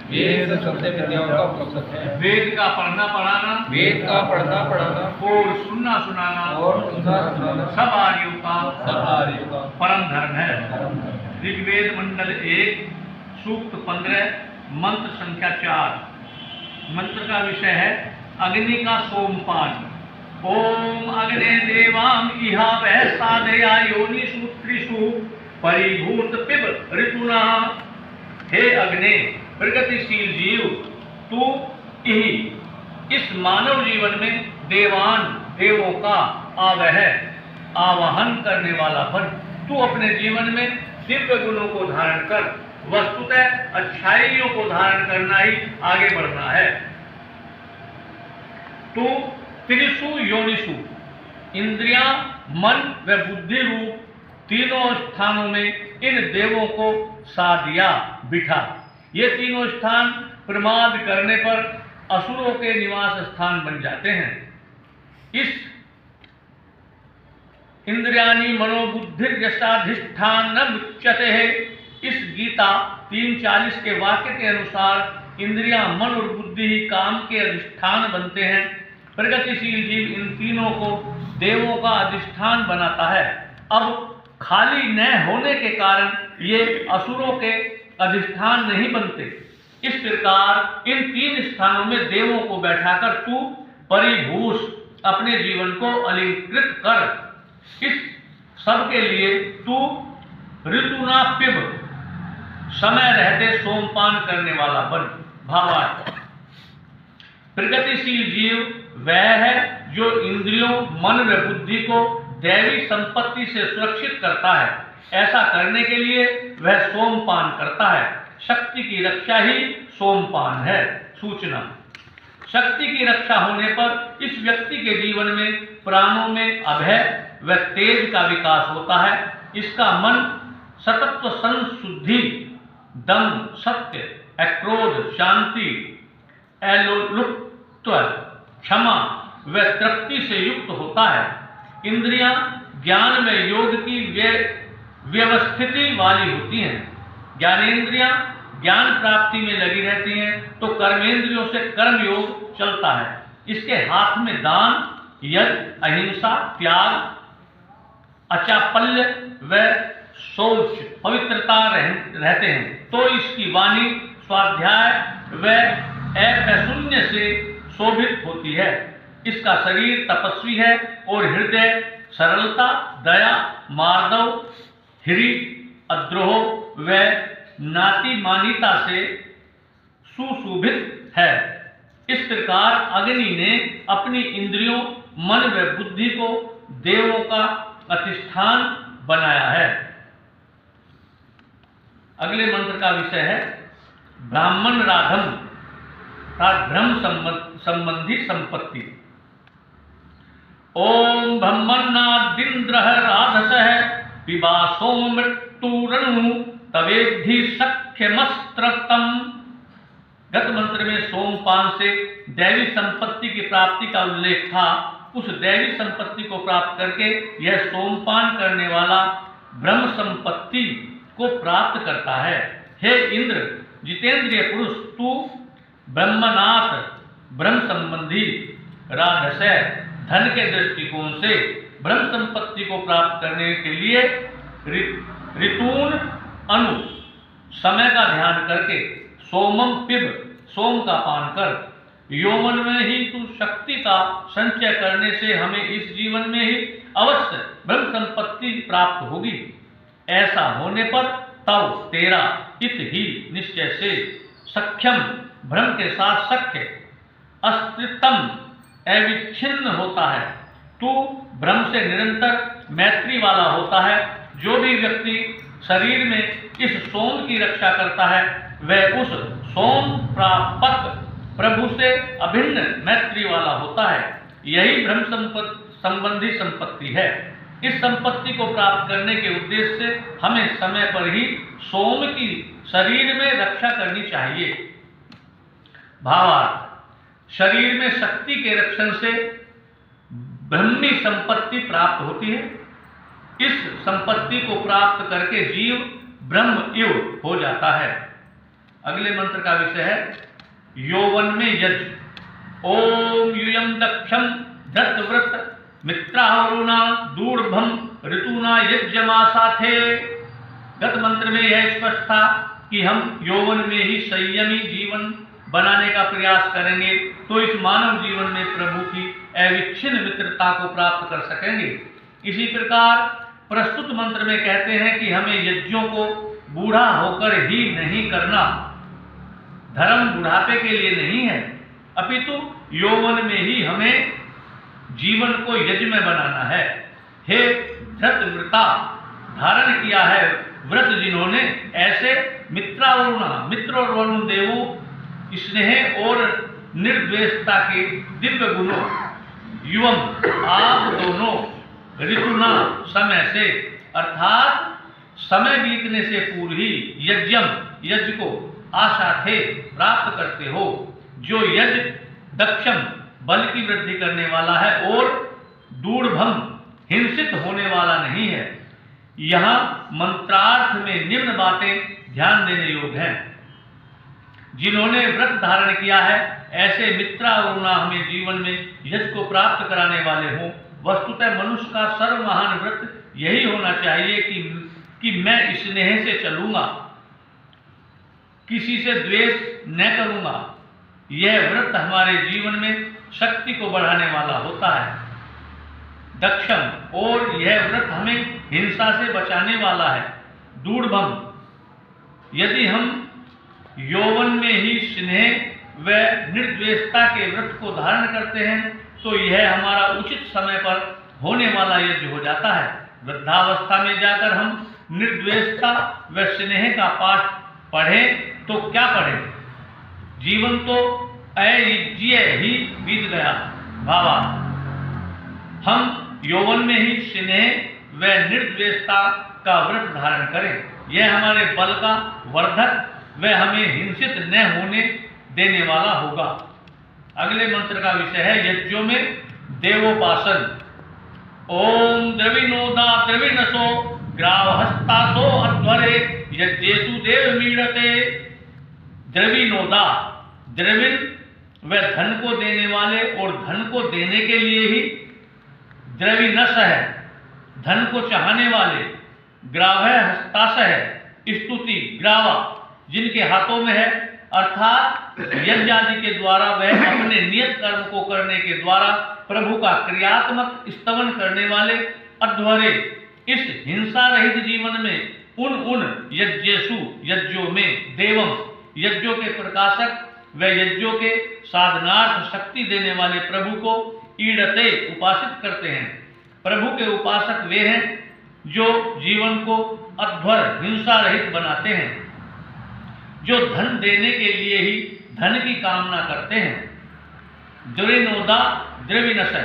वेद सबसे विद्याओं का पुस्तक है। वेद का पढ़ना पढ़ाना, वेद का पढ़ना पढ़ाना और सुनना सुनाना, और सुनना सुनाना सब आर्यों का परम धर्म है। ऋग्वेद मंडल 1 सूक्त 15 मंत्र संख्या 4। मंत्र का विषय है अग्नि का सोमपान। ओम अग्ने देवाम इहा वह साधया योनिषु त्रिषु परिभूत पिब ऋतुना। हे अग्नि, प्रगतिशील जीव, तू ही इस मानव जीवन में देवों का आवाहन करने वाला बन। तू अपने जीवन में दिव्य गुणों को धारण कर। वस्तुतः अच्छाइयों को धारण करना ही आगे बढ़ना है। तू त्रिषु योनिषु, इंद्रियां, मन व बुद्धि रूप तीनों स्थानों में इन देवों को साधिया बिठा। ये तीनों स्थान प्रमाद करने पर असुरों के निवास स्थान बन जाते हैं। इस इंद्रियाणि मनोबुद्धिर्यसाधिष्ठान न मुच्यते है। इस गीता 3:40 के वाक्य के अनुसार इंद्रियां, मन और बुद्धि ही काम के अधिष्ठान बनते हैं। प्रगतिशील जीव इन तीनों को देवों का अधिष्ठान बनाता है। अब खाली न होने के कारण ये असुरों के अधिष्ठान नहीं बनते। इस प्रकार इन 3 स्थानों में देवों को बैठाकर तू परिभूष अपने जीवन को अलंकृत कर। इस सब के लिए तू ऋतुना पिब, समय रहते सोमपान करने वाला बन। भावार्थ, प्रगतिशील जीव वह है जो इंद्रियों, मन व बुद्धि को दैवी संपत्ति से सुरक्षित करता है। ऐसा करने के लिए वह सोमपान करता है। शक्ति की रक्षा ही सोमपान है। सूचना, शक्ति की रक्षा होने पर इस व्यक्ति के जीवन में प्राणों में अभय व तेज का विकास होता है। इसका मन सतत्व, संशुद्धि, दम, सत्य, अक्रोध, शांति, एलोलुप्त्व, क्षमा व तृप्ति से युक्त होता है। इंद्रियां ज्ञान में योग की व्यवस्थिति वाली होती हैं। ज्ञानेंद्रियां ज्ञान प्राप्ति में लगी रहती हैं तो कर्मेंद्रियों से कर्म योग चलता है। इसके हाथ में दान, यज्ञ, अहिंसा, त्याग, अचापल्य व शौच, पवित्रता रहते हैं। तो इसकी वाणी स्वाध्याय व अपशून्य से शोभित होती है। इसका शरीर तपस्वी है और हृदय सरलता, दया, मार्दव, हिरी, अद्रोह व नातिमानिता से सुशोभित है। इस प्रकार अग्नि ने अपनी इंद्रियों, मन व बुद्धि को देवों का अधिष्ठान बनाया है। अगले मंत्र का विषय है ब्राह्मण राधम अर्थात ब्रह्म संबंधी संपत्ति। ओम ब्रह्मन्नादिन्द्रः राधसः पिबा सोम मृत्युरणु तवेद्धि सख्यमस्त्रतम। गत मंत्र में सोमपान से दैवी संपत्ति की प्राप्ति का उल्लेख था। उस दैवी संपत्ति को प्राप्त करके यह सोमपान करने वाला ब्रह्म संपत्ति को प्राप्त करता है। हे इंद्र, जितेंद्रिय पुरुष, तू ब्रह्मनाथ, ब्रह्म संबंधी, राधसय, धन के दृष्टिकोण से ब्रह्म संपत्ति को प्राप्त करने के लिए ऋतून अनु, समय का ध्यान करके, सोमम पिब, सोम का पान कर। यौवन में ही तू शक्ति का संचय करने से हमें इस जीवन में ही अवश्य ब्रह्म संपत्ति प्राप्त होगी। ऐसा होने पर तब तेरा इत ही निश्चय से सख्यम, ब्रह्म के साथ सख्य, अस्तित्वम, अविच्छिन्न होता है। तू ब्रह्म से निरंतर मैत्री वाला होता है। जो भी व्यक्ति शरीर में इस सोम की रक्षा करता है वह उस सोम प्रापक प्रभु से अभिन्न मैत्री वाला होता है। यही ब्रह्म संबंधी संपत्ति है। इस संपत्ति को प्राप्त करने के उद्देश्य से हमें समय पर ही सोम की शरीर में रक्षा करनी चाहिए। भावार्थ, शरीर में शक्ति के रक्षण से ब्रह्मी संपत्ति प्राप्त होती है। इस संपत्ति को प्राप्त करके जीव ब्रह्म इव हो जाता है। अगले मंत्र का विषय है यौवन में यज्ञ। ओम यूयम दक्षम धृतव्रत मित्रावरुणा दूर्भम ऋतुना यज्ञमासाथे। गत मंत्र में यह स्पष्ट था कि हम यौवन में ही संयमी जीवन बनाने का प्रयास करेंगे तो इस मानव जीवन में प्रभु की अविच्छिन्न मित्रता को प्राप्त कर सकेंगे। इसी प्रकार प्रस्तुत मंत्र में कहते हैं कि हमें यज्ञों को बूढ़ा होकर ही नहीं करना। धर्म बुढ़ापे के लिए नहीं है, अपितु यौवन में ही हमें जीवन को यज्ञ में बनाना है। हे धृतव्रता, धारण किया है व्रत जिन्होंने, ऐसे मित्रावरुणा, मित्र और वरुण देवों स्नेह और निर्द्वेषता के दिव्य गुणों, युवम आप दोनों, ऋतुना समय से अर्थात समय बीतने से पूर्व ही यज्ञम यज्ञ को आशा थे प्राप्त करते हो, जो यज्ञ दक्षम बल की वृद्धि करने वाला है और दूर्भम हिंसित होने वाला नहीं है। यहाँ मंत्रार्थ में निम्न बातें ध्यान देने योग्य हैं। जिन्होंने व्रत धारण किया है ऐसे मित्रावरुणा हमें जीवन में यज्ञ को प्राप्त कराने वाले हों। वस्तुतः मनुष्य का सर्व महान व्रत यही होना चाहिए कि मैं स्नेह से चलूंगा, किसी से द्वेष न करूंगा। यह व्रत हमारे जीवन में शक्ति को बढ़ाने वाला होता है। दक्षम, और यह व्रत हमें हिंसा से बचाने वाला है। दूर्भम, यदि हम यौवन में ही स्नेह व निर्द्वेषता के व्रत को धारण करते हैं तो यह हमारा उचित समय पर होने वाला यज्ञ हो जाता है। वृद्धावस्था में जाकर हम निर्द्वेषता व स्नेह का पाठ पढ़ें तो क्या पढ़ें, जीवन तो अयज्ञ ही बीत गया। भावा, हम यौवन में ही स्नेह व निर्द्वेषता का व्रत धारण करें। यह हमारे बल का वर्धक व हमें हिंसित न होने देने वाला होगा। अगले मंत्र का विषय है यज्ञों में देवोपासन। ओम द्रविणोदा द्रविणसो ग्रावहस्तासो अध्वरे यज्ञेषु देव मीडते। द्रविणोदा, द्रविण व धन को देने वाले और धन को देने के लिए ही द्रविणस है, धन को चाहने वाले। ग्रावह हस्तास है, स्तुति ग्रावा जिनके हाथों में है, अर्थात यज्ञ आदि के द्वारा वह अपने नियत कर्म को करने के द्वारा प्रभु का क्रियात्मक स्तवन करने वाले। अध्वरे, इस हिंसा रहित जीवन में उन यज्ञेषु यज्ञों में देवम, यज्ञों के प्रकाशक व यज्ञों के साधनार्थ शक्ति देने वाले प्रभु को ईडते उपासित करते हैं। प्रभु के उपासक वे हैं जो जीवन को अध्वर हिंसा रहित बनाते हैं, जो धन देने के लिए ही धन की कामना करते हैं। द्रविणोदा द्रविणस,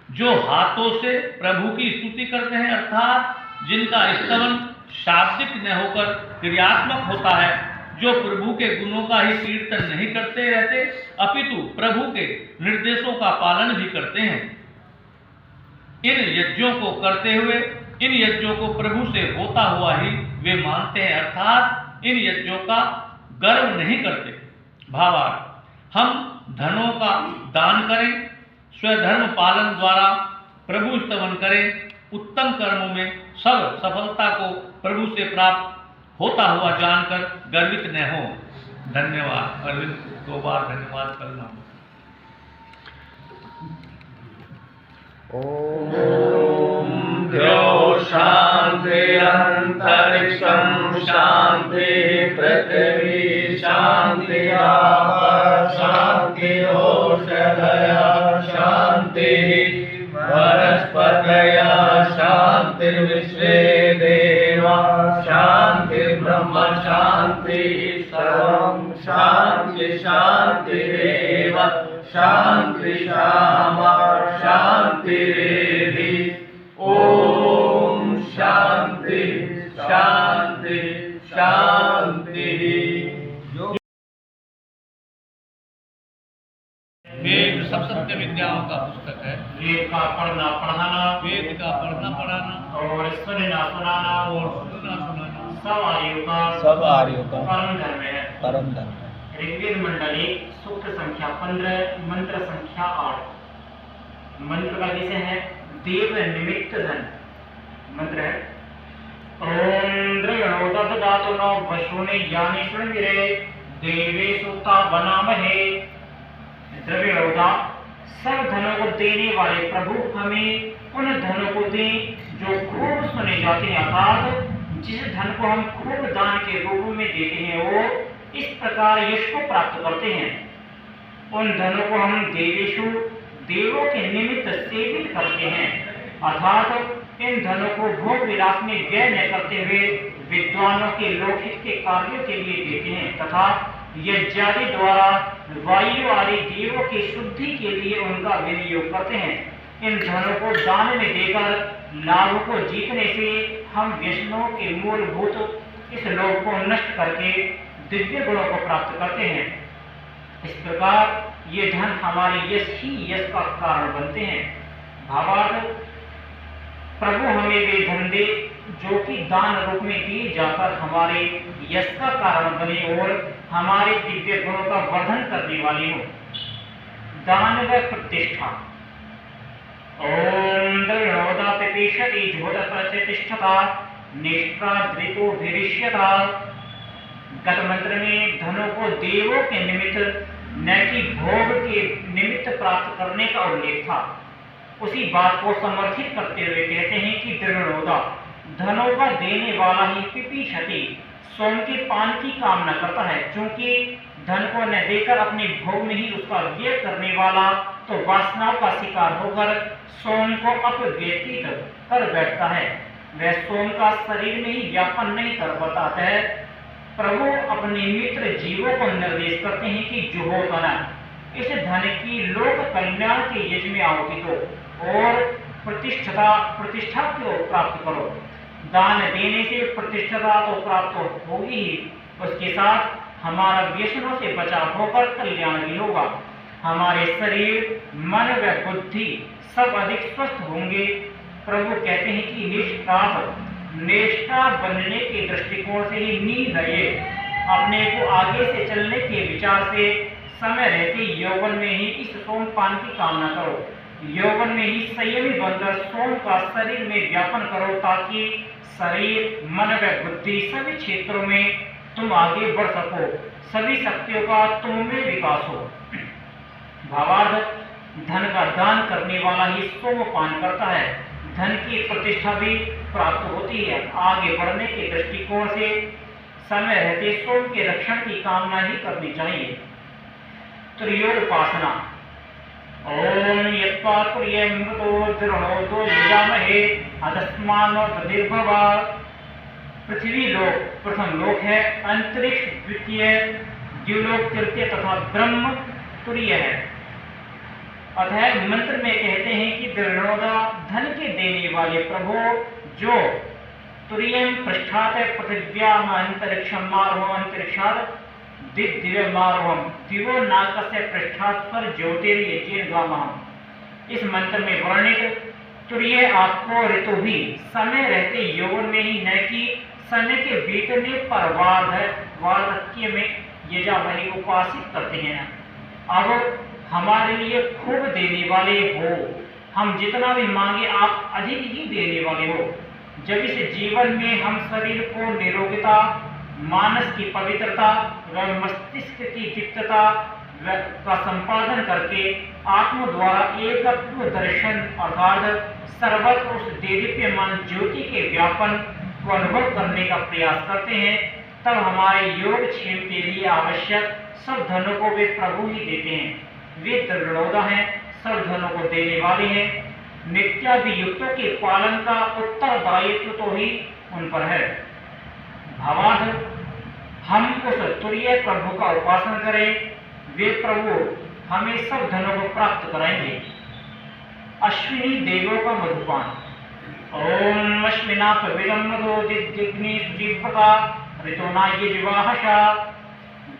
जो हाथों से प्रभु की स्तुति करते हैं, अर्थात जिनका स्तवन शाब्दिक न होकर क्रियात्मक होता है, जो प्रभु के गुणों का ही कीर्तन नहीं करते रहते अपितु प्रभु के निर्देशों का पालन भी करते हैं। इन यज्ञों को करते हुए इन यज्ञों को प्रभु से होता हुआ ही वे मानते हैं, अर्थात इन यज्ञों का गर्व नहीं करते। भावार्थ, हम धनों का दान करें, स्वधर्म पालन द्वारा प्रभु स्तवन करें, उत्तम कर्मों में सब सफलता को प्रभु से प्राप्त होता हुआ जानकर गर्वित न हो। धन्यवाद। अरविंद 2 बार धन्यवाद करना। ओम द्यो शांति अंतरिक्षं शांति पृथ्वी शांति आप शांति औषधया शांति वनस्पतया शांतिर्विश्वे देवा शांति ब्रह्म शांति सर्वं शांति शांतिरेव शांति श्यामा शांतिरेधि। ओम शांति शांति शांति। वेद सब सत्य विद्याओं का पुस्तक है। वेद का पढ़ना पढ़ाना, वेद का पढ़ना पढ़ाना और सुनना सुनाना, और सुनना सुनाना सब आर्यों का सब आर्यों का परम धर्म है। परम धन है। ऋग्वेद मंडल 1 सूक्त संख्या 15 मंत्र संख्या 8। मंत्र का विषय है देव निमित्त धन। मंत्र है ओम द्रविणोदा ददातु नो वशुने यानि शृंगिरे देवेषु तावनामहे। द्रविणोदा सब धनों को देने वाले प्रभु हमें उन धनों को दें जो खूब सुने जाते हैं, अर्थात जिस धन को हम खूब दान के रूप में देते हैं वो इस प्रकार यश को प्राप्त करते हैं। उन धनों को हम देवेशु देवों के निमित्त सेवित करते हैं, अर्थात इन धनों को भोग विलास में व्यय न करते हुए विद्वानों के लोकहित के कार्यों के लिए देते हैं तथा यज्ञादि द्वारा वायु आदि देवों की शुद्धि के लिए उनका विनियोग करते हैं। इन धनों को दान में देकर लाभ को जीतने से हम व्यसनों के मूलभूत इस लोक को नष्ट करके दिव्य गुणों को प्राप्त करते हैं। इस प्रकार ये धन हमारे यश ही यश का कारण बनते हैं। भावार्थ प्रभु हमें वे धन दे जो कि दान रूप में दिए जाकर हमारे यश का कारण बने और हमारे दिव्य गुणों का वर्धन करने वाली हो। दान व प्रतिष्ठा ओम द्रविणोदा पिपीषति झोद प्रतिष्ठता निष्प्राद्रितो भिरिष्यता। गत मंत्र में धनों को देवों के निमित्त न कि भोग के निमित्त प्राप्त करने का उल्लेख था। उसी बात को समर्थित करते हुए कहते हैं कि द्रविणोदा धनों का देने वाला ही पिपीषति स्वयं के पान की कामना करता है, क्योंकि धन को न देकर अपने भोग में ही उसका व्यय करने वाला तो वासनाओं का शिकार होकर स्वयं को अपव्यतीत कर बैठता है। वह स्वयं का शरीर में ही व्यापन नहीं कर पाता है। प्रभु अपने मित्र जीवों को निर्देश करते हैं कि जो हो बना इस धन की लोक कल्याण के यज्ञ में आहुति दो और प्रतिष्ठा को प्राप्त करो। दान देने से प्रतिष्ठा तो प्राप्त होगी ही, उसके साथ हमारा व्यसनों से बचाव होकर कल्याण भी होगा। हमारे शरीर मन व बुद्धि सब अधिक स्वस्थ होंगे। प्रभु कहते हैं कि निष्ठा बनने के दृष्टिकोण से ही नींद है। अपने को आगे से चलने के विचार से समय रहते यौवन में ही इस सोमपान की कामना करो। यौवन में ही संयमी बनकर सोम का शरीर में व्यापन करो, ताकि शरीर मन व बुद्धि सभी क्षेत्रों में तुम आगे बढ़ सको, सभी शक्तियों का तुम में विकास हो। भावार्थ धन का दान करने वाला ही सोमपान करता है। धन की प्रतिष्ठा भी प्राप्त होती है। आगे बढ़ने के दृष्टिकोण से समय रहते सोम के रक्षण की कामना ही करनी चाहिए। त्रियोपासना ओम यत्वा तुर्यमृतो द्रोणोदो यजामहे अदस्मानो तदिर्भवा। पृथ्वी लोक प्रथम लोक है, अंतरिक्ष द्वितीय, द्युलोक तृतीय तथा ब्रह्म तुर्य है। अतः मंत्र में कहते हैं कि द्रविणोदा धन के देने वाले प्रभु जो तुर्यम पृष्ठात पृथिव्याम अंतरिक्षम मारोह अंतरिक्षात दिव्यमारोहम दिवो नाकस्य पृष्ठात पर ज्योतिर्यज्ञेन गामहम। इस मंत्र में वर्णित तुर्य आपको ऋतु भी समय रहते यौवन में ही न कि समय के बीतने पर वार्धक्य में यजामहे उपासित करते हैं। अब हमारे लिए खूब देने वाले हो, हम जितना भी मांगे आप अधिक ही देने वाले हो। जब इस जीवन में हम शरीर को निरोगिता, मानस की पवित्रता व मस्तिष्क की दीप्तता का संपादन करके आत्म द्वारा एकत्व दर्शन अर्थात सर्वत्र उस देदीप्यमान ज्योति के व्यापन को अनुभव करने का प्रयास करते हैं, तब हमारे योग क्षेम के लिए आवश्यक सब धनों को वे प्रभु ही देते हैं। वे द्रविणोदा हैं, सब धनों को देने वाले हैं। नित्याभियुक्तों के पालन का उत्तरदायित्व तो ही उन पर है। भावार्थ हम उस तुर्य प्रभु का उपासना करें, वे प्रभु हमें सब धनों को प्राप्त कराएंगे। अश्विनी देवों का मधुपान ओम अश्विना विलम्बो दिग्नि सुजीवता ऋतुना यज्वाहशा।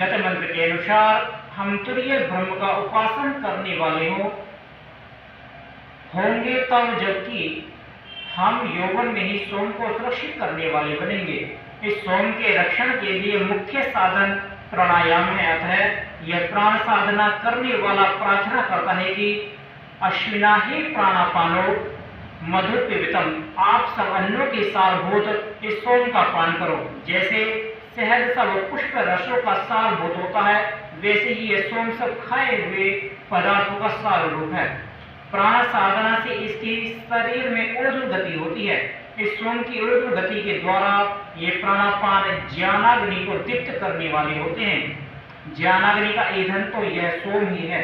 गत मंत्र के अनुसार हम तुर्य ब्रह्म का उपासन करने वाले होंगे तब, जबकि हम यौवन में ही सोम को सुरक्षित करने वाले बनेंगे। इस सोम के रक्षण के लिए मुख्य साधन प्राणायाम है। अतः यह प्राण साधना करने वाला प्रार्थना करता है कि अश्विना ही प्राणापानो मधु पिबतम, आप सब अन्नों के सारभूत इस सोम का पान करो। जैसे शहद सब पुष्प रसों का सारभूत होता है, वैसे ही यह सोम सब खाए हुए पदार्थों का सार रूप है। प्राण साधना से इसकी शरीर में ऊर्ध्व गति होती है। इस सोम की ऊर्ध्व गति के द्वारा ये प्राणापान ज्ञानाग्नि को दीप्त करने वाले होते हैं। ज्ञानाग्नि का ईंधन तो यह सोम ही है।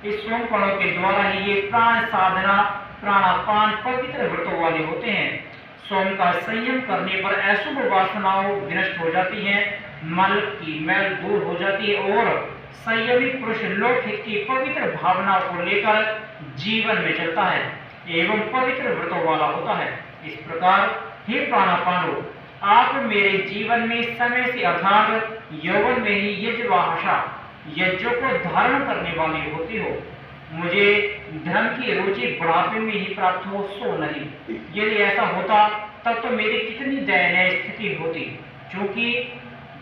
इस सोम कणों के द्वारा ही ये प्राण साधना प्राणापान पवित्र व्रतों वाले होते हैं। सोम का संयम करने पर अशुभ वासनाओं विनष्ट हो जाती हैं, मल की मैल दूर हो जाती है और संयमी पुरुष लोकहित की पवित्र भावना को लेकर जीवन में चलता है एवं पवित्र व्रतों वाला होता है। इस प्रकार हे प्राणापानो, आप मेरे जीवन में समय से अर्थात यौवन में ही यज्ञवाहशा यज्ञों को धारण करने वाले होते हो। मुझे धर्म की रुचि बुढ़ापे में ही प्राप्त हो सो नहीं। यदि ऐसा होता तब तो मेरी कितनी दयनीय स्थिति होती, क्योंकि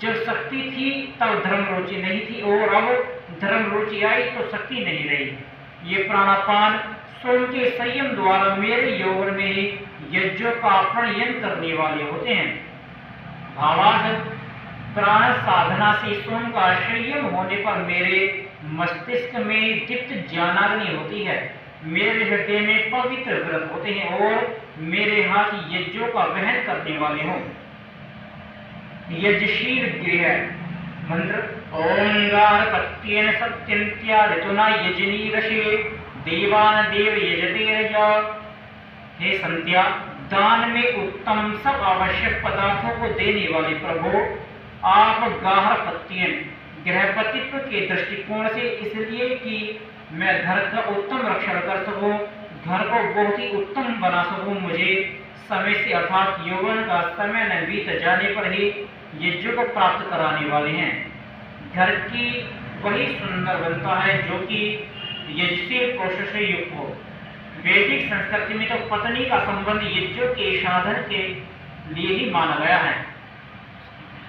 जब शक्ति थी तब धर्म रुचि नहीं थी और अब धर्म रुचि आई तो शक्ति नहीं रही। ये प्राणापान सोम के संयम द्वारा मेरे यौवन में ही यज्ञों का प्रणयन करने वाले होते हैं। भावार्थ, प्राण साधना से सोम का संयम होने पर मेरे मस्तिष्क में दीप्त ज्ञानाग्नि होती है, मेरे हृदय में पवित्र व्रत होते हैं और मेरे हाथ यज्ञों का वहन करने वाले हों। यज्ञशील गृह मंत्र ओंकार पत्येन सत्यंत्या ऋतुना यजनी रशे देवान देव यजते रजा। हे संध्या, दान में उत्तम सब आवश्यक पदार्थों को देने वाले प्रभु, आप गाहर पत्येन गृहपतित्व के दृष्टिकोण से इसलिए कि मैं घर का उत्तम रक्षण कर सकूं, घर को बहुत ही उत्तम बना सकूं, मुझे समय से अर्थात यौवन का समय न बीत जाने पर ही यज्ञ को प्राप्त कराने वाले हैं। घर की वही सुंदर बनता है जो कि यज्ञशील पुरुष से युक्त हो। वैदिक संस्कृति में तो पत्नी का संबंध यज्ञों के साधन के लिए ही माना गया है।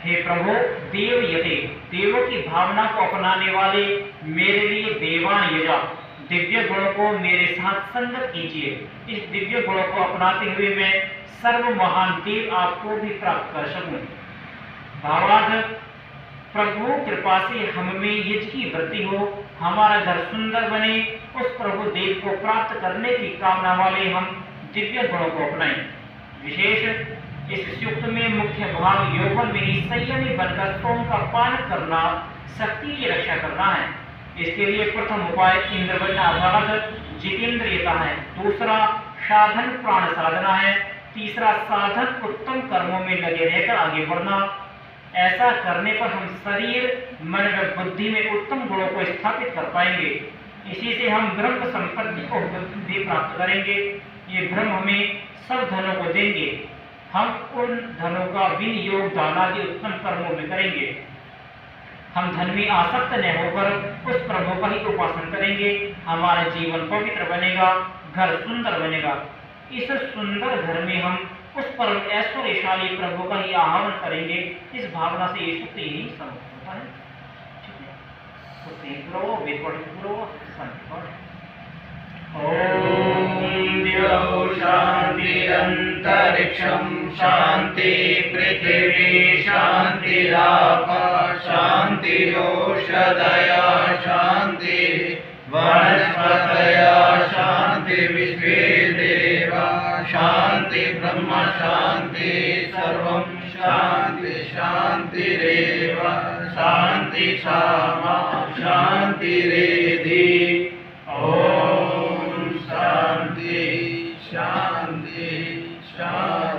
हे प्रभु, देव यते, देवों की भावना को अपनाने वाले मेरे लिए देवान यजा, दिव्य गुणों को मेरे साथ संगत कीजिए। इस दिव्य गुणों को अपनाते हुए मैं सर्व महान देव आपको भी प्राप्त कर सकूं। भावार्थ, प्रभु कृपा से हम में यज्ञ की वृद्धि हो, हमारा घर सुंदर बने, उस प्रभु देव को प्राप्त करने की कामना वाले हम दिव्य गुणों को अपनाएं। विशेष इस युक्त में मुख्य भाग यौवन में ही संयमी बनकर सोम का पान करना, शक्ति की रक्षा करना है। इसके लिए प्रथम उपाय इंद्र बनना अर्थात जितेंद्रियता है, दूसरा साधन प्राण साधना है, तीसरा साधन उत्तम कर्मों में लगे रहकर आगे बढ़ना। ऐसा करने पर हम शरीर, मन व बुद्धि में उत्तम गुणों को स्थापित कर पाएंगे। इसी से हम ब्रह्म संपत्ति को भी प्राप्त करेंगे। ये ब्रह्म हमें सब धनों को देंगे। हम उन धनों का विनियोग दान आदि उत्तम कर्मों में करेंगे। हम धन में आसक्त न होकर उस प्रभु का ही उपासना करेंगे। हमारा जीवन पवित्र बनेगा, घर सुंदर बनेगा। इस सुंदर घर में हम उस परम ऐश्वर्यशाली प्रभु का ही आह्वान करेंगे। इस भावना से ये सूत्र यही समाप्त होता है। ठीक है, ओम द्यौ शांतिरंतरिक्षं शांति पृथिवी शांतिराप शांतिरोषधया शांति वनस्पतया शांति विश्वे देवा शांति ब्रह्म शांति सर्वं शांति शांतिरेव शांति सामा शांतिरेधि। ओम शांति शांति शांति।